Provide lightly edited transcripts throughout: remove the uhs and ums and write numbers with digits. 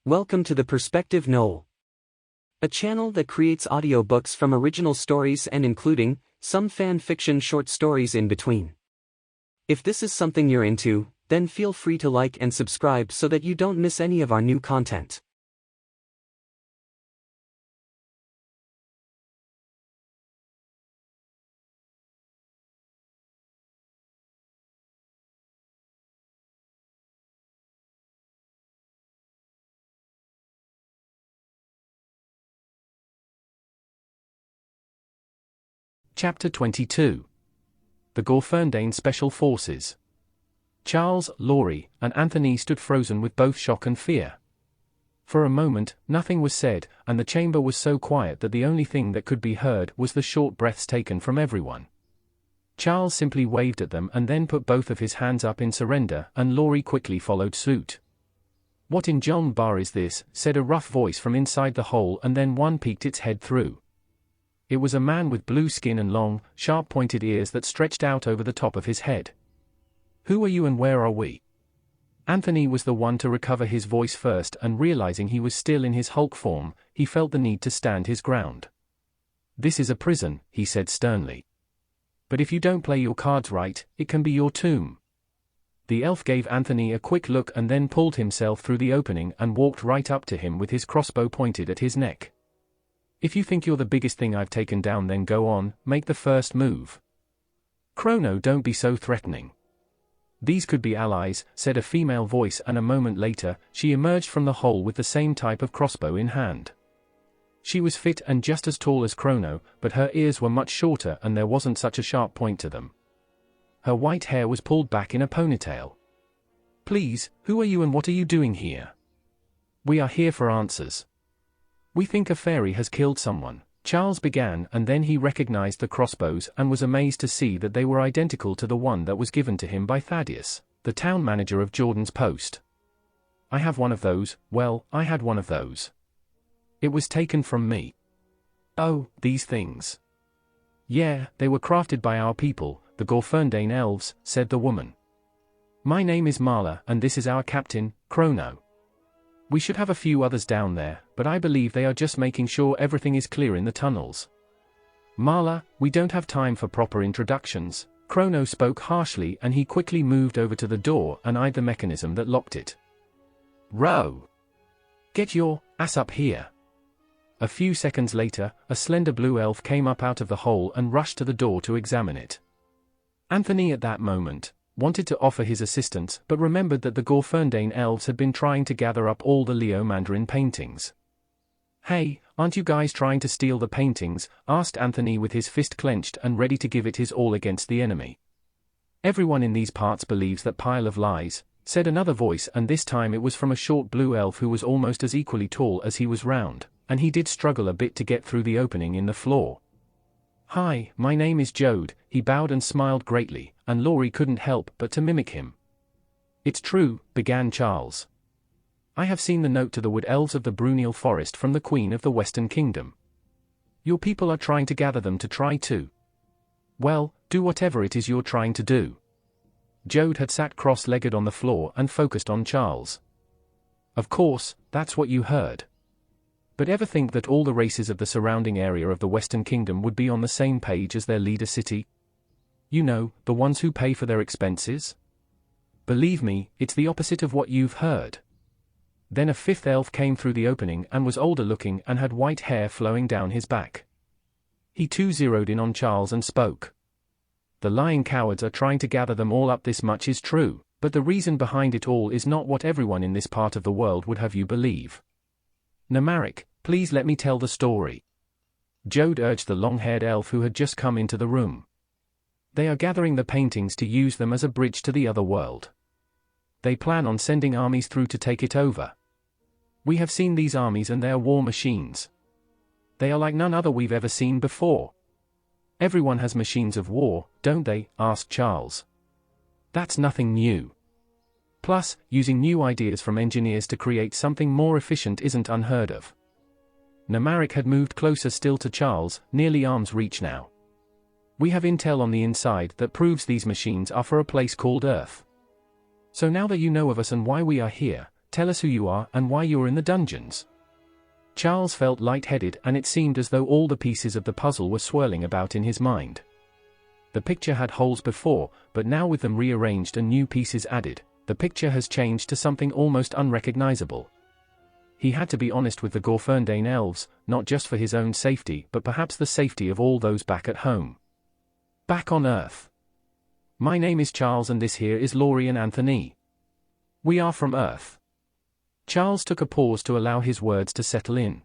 Welcome to the Perspective Knoll, a channel that creates audiobooks from original stories and including some fan fiction short stories in between. If this is something you're into, then feel free to like and subscribe so that you don't miss any of our new content. Chapter 22. The Gorferndain Special Forces. Charles, Laurie, and Anthony stood frozen with both shock and fear. For a moment, nothing was said, and the chamber was so quiet that the only thing that could be heard was the short breaths taken from everyone. Charles simply waved at them and then put both of his hands up in surrender, and Laurie quickly followed suit. "What in John Bar is this?" said a rough voice from inside the hole, and then one peeked its head through. It was a man with blue skin and long, sharp-pointed ears that stretched out over the top of his head. "Who are you and where are we?" Anthony was the one to recover his voice first, and realizing he was still in his Hulk form, he felt the need to stand his ground. "This is a prison," he said sternly. "But if you don't play your cards right, it can be your tomb." The elf gave Anthony a quick look and then pulled himself through the opening and walked right up to him with his crossbow pointed at his neck. "If you think you're the biggest thing I've taken down, then go on, make the first move." "Chrono, don't be so threatening." "These could be allies," said a female voice, and a moment later, she emerged from the hole with the same type of crossbow in hand. She was fit and just as tall as Chrono, but her ears were much shorter and there wasn't such a sharp point to them. Her white hair was pulled back in a ponytail. "Please, who are you and what are you doing here?" "We are here for answers." "We think a fairy has killed someone," Charles began, and then he recognized the crossbows and was amazed to see that they were identical to the one that was given to him by Thaddeus, the town manager of Jordan's Post. "I have one of those. Well, I had one of those. It was taken from me." "Oh, these things." "Yeah, they were crafted by our people, the Gorferndain elves," said the woman. "My name is Marla, and this is our captain, Chrono. We should have a few others down there, but I believe they are just making sure everything is clear in the tunnels." "Marla, we don't have time for proper introductions," Chrono spoke harshly, and he quickly moved over to the door and eyed the mechanism that locked it. "Row! Get your ass up here." A few seconds later, a slender blue elf came up out of the hole and rushed to the door to examine it. Anthony at that moment wanted to offer his assistance, but remembered that the Gorferndain elves had been trying to gather up all the Leo Mandarin paintings. "Hey, aren't you guys trying to steal the paintings?" asked Anthony with his fist clenched and ready to give it his all against the enemy. "Everyone in these parts believes that pile of lies," said another voice, and this time it was from a short blue elf who was almost as equally tall as he was round, and he did struggle a bit to get through the opening in the floor. "Hi, my name is Jode," he bowed and smiled greatly, and Laurie couldn't help but to mimic him. "It's true," began Charles. "I have seen the note to the wood elves of the Brunil Forest from the Queen of the Western Kingdom. Your people are trying to gather them to try to, well, do whatever it is you're trying to do." Jode had sat cross-legged on the floor and focused on Charles. "Of course, that's what you heard. But ever think that all the races of the surrounding area of the Western Kingdom would be on the same page as their leader city? You know, the ones who pay for their expenses? Believe me, it's the opposite of what you've heard." Then a fifth elf came through the opening and was older looking and had white hair flowing down his back. He too zeroed in on Charles and spoke. "The lying cowards are trying to gather them all up, this much is true, but the reason behind it all is not what everyone in this part of the world would have you believe. Namaric, please let me tell the story," Jode urged the long-haired elf who had just come into the room. "They are gathering the paintings to use them as a bridge to the other world. They plan on sending armies through to take it over. We have seen these armies and they are war machines. They are like none other we've ever seen before." "Everyone has machines of war, don't they?" asked Charles. "That's nothing new. Plus, using new ideas from engineers to create something more efficient isn't unheard of." Namaric had moved closer still to Charles, nearly arm's reach now. "We have intel on the inside that proves these machines are for a place called Earth. So now that you know of us and why we are here, Tell us who you are and why you're in the dungeons. Charles felt lightheaded, and it seemed as though all the pieces of the puzzle were swirling about in his mind. The picture had holes before, but now with them rearranged and new pieces added, the picture has changed to something almost unrecognizable. He had to be honest with the Gorferndain elves, not just for his own safety but perhaps the safety of all those back at home. Back on Earth. My name is Charles and this here is Laurie and Anthony. We are from Earth. Charles took a pause to allow his words to settle in.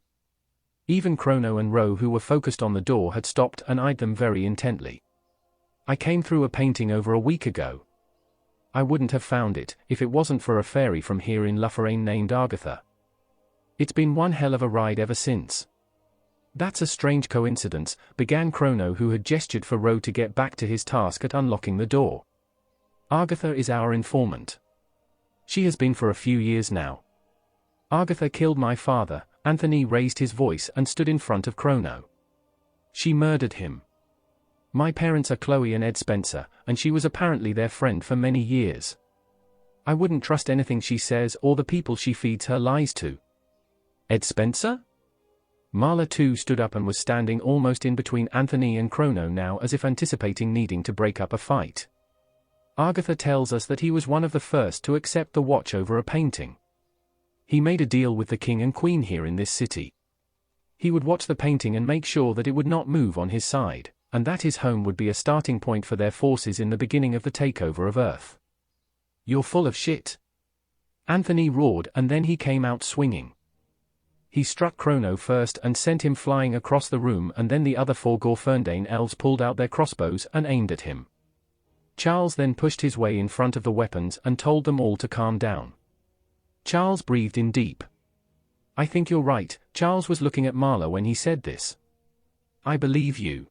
Even Chrono and Ro, who were focused on the door, had stopped and eyed them very intently. I came through a painting over a week ago. I wouldn't have found it if it wasn't for a fairy from here in Lufforain named Argatha. It's been one hell of a ride ever since. That's a strange coincidence, began Chrono, who had gestured for Ro to get back to his task at unlocking the door. Argatha is our informant. She has been for a few years now. Argatha killed my father. Anthony raised his voice and stood in front of Chrono. She murdered him. My parents are Chloe and Ed Spencer, and she was apparently their friend for many years. I wouldn't trust anything she says or the people she feeds her lies to. Ed Spencer? Marla too stood up and was standing almost in between Anthony and Chrono now, as if anticipating needing to break up a fight. Argatha tells us that he was one of the first to accept the watch over a painting. He made a deal with the king and queen here in this city. He would watch the painting and make sure that it would not move on his side, and that his home would be a starting point for their forces in the beginning of the takeover of Earth. You're full of shit. Anthony roared, and then he came out swinging. He struck Chrono first and sent him flying across the room, and then the other 4 Gorferndain elves pulled out their crossbows and aimed at him. Charles then pushed his way in front of the weapons and told them all to calm down. Charles breathed in deep. I think you're right. Charles was looking at Marla when he said this. I believe you.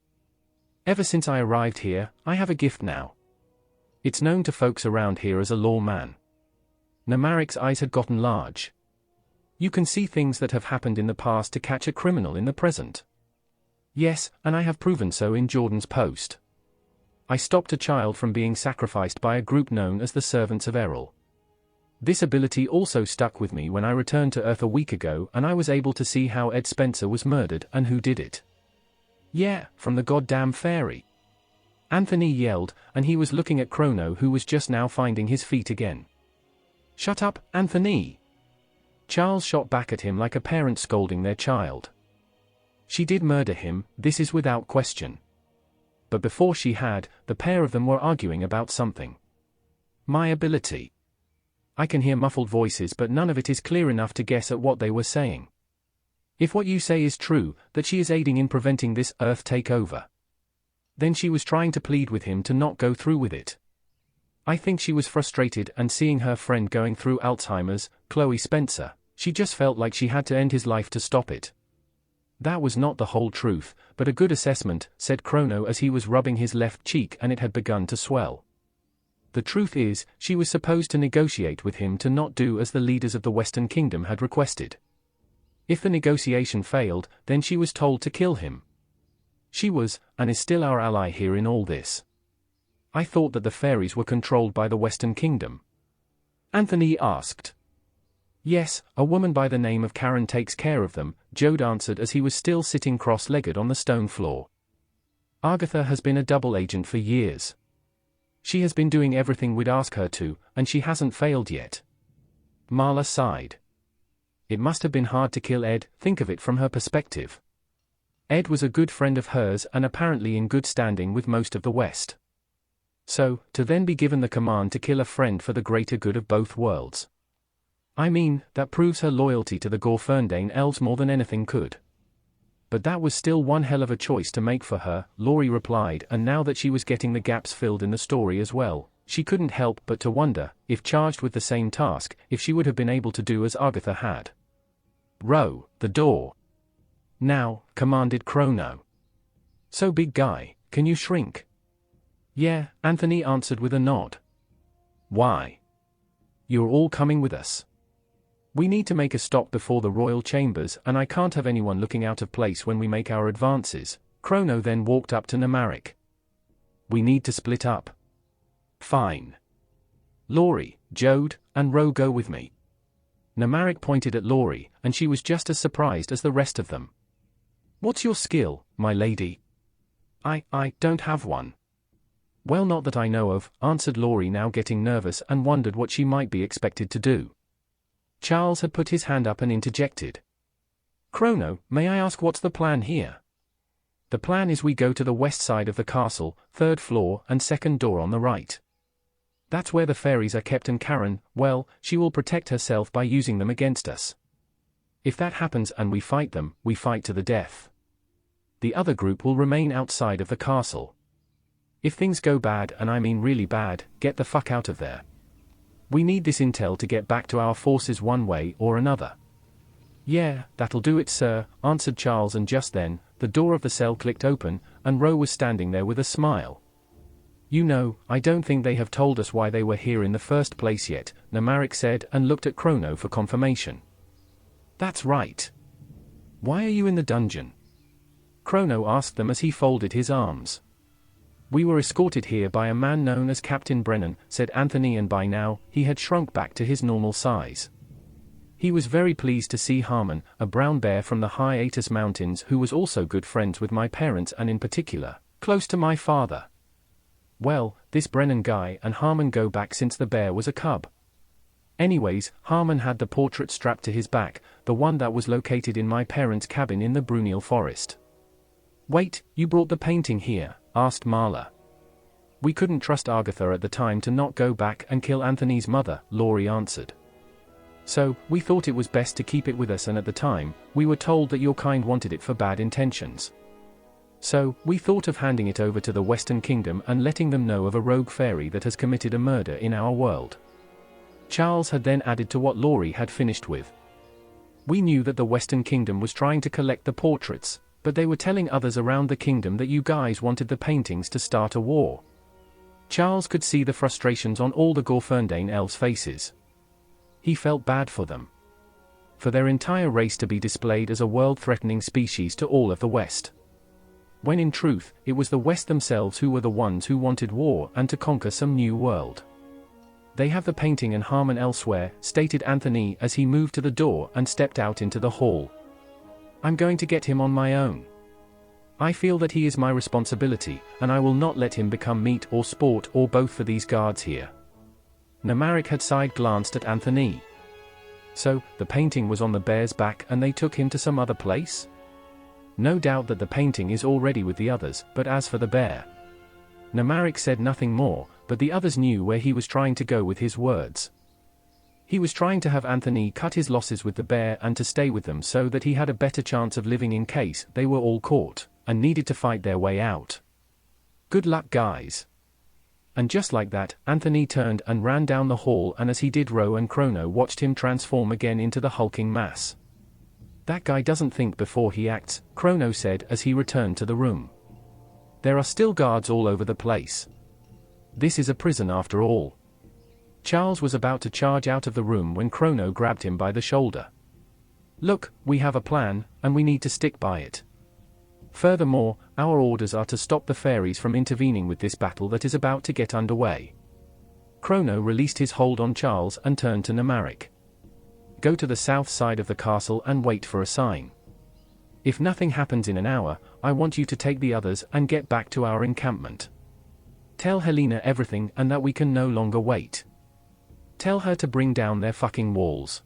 Ever since I arrived here, I have a gift now. It's known to folks around here as a lawman. Namarik's eyes had gotten large. You can see things that have happened in the past to catch a criminal in the present. Yes, and I have proven so in Jordan's Post. I stopped a child from being sacrificed by a group known as the Servants of Errol. This ability also stuck with me when I returned to Earth a week ago, and I was able to see how Ed Spencer was murdered and who did it. Yeah, from the goddamn fairy. Anthony yelled, and he was looking at Chrono, who was just now finding his feet again. Shut up, Anthony! Charles shot back at him like a parent scolding their child. She did murder him, this is without question. But before she had, the pair of them were arguing about something. My ability. I can hear muffled voices, but none of it is clear enough to guess at what they were saying. If what you say is true, that she is aiding in preventing this Earth takeover, then she was trying to plead with him to not go through with it. I think she was frustrated, and seeing her friend going through Alzheimer's, Chloe Spencer, she just felt like she had to end his life to stop it. That was not the whole truth, but a good assessment, said Chrono as he was rubbing his left cheek and it had begun to swell. The truth is, she was supposed to negotiate with him to not do as the leaders of the Western Kingdom had requested. If the negotiation failed, then she was told to kill him. She was, and is still our ally here in all this. I thought that the fairies were controlled by the Western Kingdom. Anthony asked. Yes, a woman by the name of Karen takes care of them, Jode answered as he was still sitting cross-legged on the stone floor. Argatha has been a double agent for years. She has been doing everything we'd ask her to, and she hasn't failed yet. Marla sighed. It must have been hard to kill Ed, think of it from her perspective. Ed was a good friend of hers and apparently in good standing with most of the West. So, to then be given the command to kill a friend for the greater good of both worlds. I mean, that proves her loyalty to the Gorferndain elves more than anything could. But that was still one hell of a choice to make for her, Laurie replied, and now that she was getting the gaps filled in the story as well, she couldn't help but to wonder, if charged with the same task, if she would have been able to do as Argatha had. Row, the door. Now, commanded Chrono. So big guy, can you shrink? Yeah, Anthony answered with a nod. Why? You're all coming with us. We need to make a stop before the royal chambers, and I can't have anyone looking out of place when we make our advances. Chrono then walked up to Namarik. We need to split up. Fine. Laurie, Jode, and Ro go with me. Namaric pointed at Laurie, and she was just as surprised as the rest of them. "What's your skill, my lady?" I don't have one." "Well, not that I know of," answered Laurie, now getting nervous and wondered what she might be expected to do. Charles had put his hand up and interjected. "Chrono, may I ask what's the plan here?" "The plan is we go to the west side of the castle, 3rd floor and 2nd door on the right. That's where the fairies are kept, and Karen, well, she will protect herself by using them against us. If that happens and we fight them, we fight to the death. The other group will remain outside of the castle. If things go bad, and I mean really bad, get the fuck out of there. We need this intel to get back to our forces one way or another." "Yeah, that'll do it, sir," answered Charles, and just then, the door of the cell clicked open, and Ro was standing there with a smile. "You know, I don't think they have told us why they were here in the first place yet," Namaric said, and looked at Chrono for confirmation. "That's right. Why are you in the dungeon?" Chrono asked them as he folded his arms. "We were escorted here by a man known as Captain Brennan," said Anthony, and by now, he had shrunk back to his normal size. He was very pleased to see Harmon, a brown bear from the Hiatus Mountains who was also good friends with my parents and in particular, close to my father. Well, this Brennan guy and Harmon go back since the bear was a cub. Anyways, Harmon had the portrait strapped to his back, the one that was located in my parents' cabin in the Brunel Forest. "Wait, you brought the painting here?" asked Marla. "We couldn't trust Argatha at the time to not go back and kill Anthony's mother," Laurie answered. "So, we thought it was best to keep it with us, and at the time, we were told that your kind wanted it for bad intentions. So, we thought of handing it over to the Western Kingdom and letting them know of a rogue fairy that has committed a murder in our world." Charles had then added to what Laurie had finished with. "We knew that the Western Kingdom was trying to collect the portraits, but they were telling others around the kingdom that you guys wanted the paintings to start a war." Charles could see the frustrations on all the Gorferndain elves' faces. He felt bad for them. For their entire race to be displayed as a world-threatening species to all of the West. When in truth, it was the West themselves who were the ones who wanted war and to conquer some new world. "They have the painting and Harmon elsewhere," stated Anthony as he moved to the door and stepped out into the hall. "I'm going to get him on my own. I feel that he is my responsibility, and I will not let him become meat or sport or both for these guards here." Namaric had side-glanced at Anthony. "So, the painting was on the bear's back and they took him to some other place?" "No doubt that the painting is already with the others, but as for the bear..." Namaric said nothing more, but the others knew where he was trying to go with his words. He was trying to have Anthony cut his losses with the bear and to stay with them so that he had a better chance of living in case they were all caught, and needed to fight their way out. "Good luck, guys." And just like that, Anthony turned and ran down the hall, and as he did, Ro and Chrono watched him transform again into the hulking mass. "That guy doesn't think before he acts," Chrono said as he returned to the room. "There are still guards all over the place. This is a prison after all." Charles was about to charge out of the room when Chrono grabbed him by the shoulder. "Look, we have a plan, and we need to stick by it. Furthermore, our orders are to stop the fairies from intervening with this battle that is about to get underway." Chrono released his hold on Charles and turned to Namaric. "Go to the south side of the castle and wait for a sign. If nothing happens in an hour, I want you to take the others and get back to our encampment. Tell Helena everything and that we can no longer wait. Tell her to bring down their fucking walls."